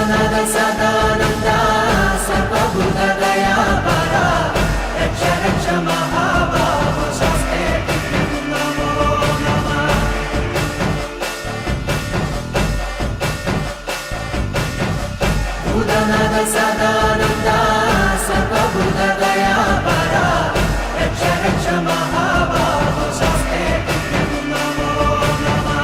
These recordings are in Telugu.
భూతనాథ సదానంద సర్వభూతదయాపరా రక్ష రక్ష మహాబాహో స్వస్తే నమో నమః. భూతనాథ సదానంద సర్వభూతదయాపరా రక్ష రక్ష మహాబాహో స్వస్తే నమో నమః.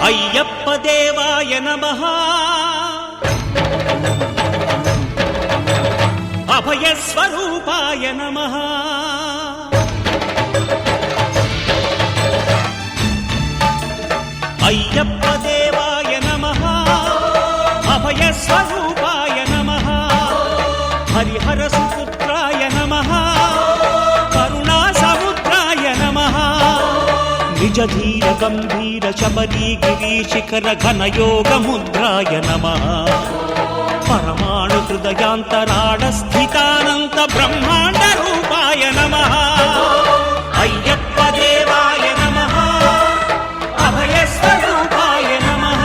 అయ్యప్ప దేవాయ నమః. అభయస్వరూపాయ నమః. అయ్యప్ప దేవాయ నమః. అభయస్వరూపాయ నమః. హరిహర సుపుత్రాయ నమః. కరుణా సముద్రాయ నమః. నిజ ధీర గంభీర శబరీ గిరీశిఖర ఘన యోగ ముద్రాయ నమః. పరమాణు హృదయాంతరాళ స్థితానంత బ్రహ్మాండ రూపాయ నమః. అయ్యప్ప దేవాయ నమః. అభయస్వరూపాయ నమః.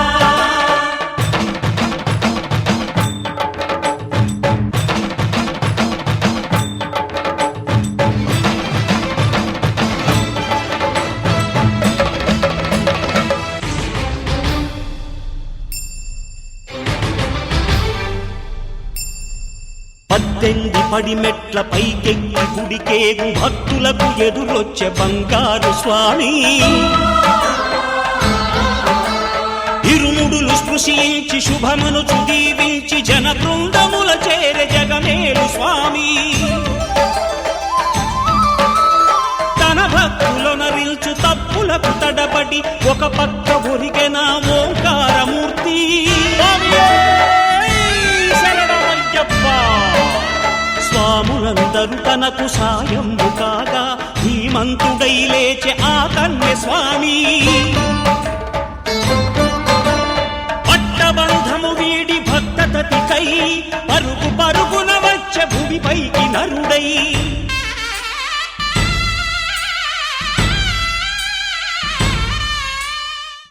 పద్దెంది పడిమెట్ల పైకెక్కి గుడికేగు భక్తులకు ఎదురొచ్చే బంగారు స్వామి. ఇరుముడులు స్పృశించి శుభమును చుదీవించి జన బృందముల చేర జగమేలు స్వామి. తన భక్తులొనరిల్చు తప్పులకు తడబడి ఒక పక్క ఒరిగెన ఓంకారమూర్తి. స్వాములందరూ తనకు సాయము కాగా ధీమంతుడై లేచె ఆ కన్య స్వామి. పట్టబంధము వీడి భక్తతతికై పరుగు పరుగున వచ్చె భూమిపైకి నరుడై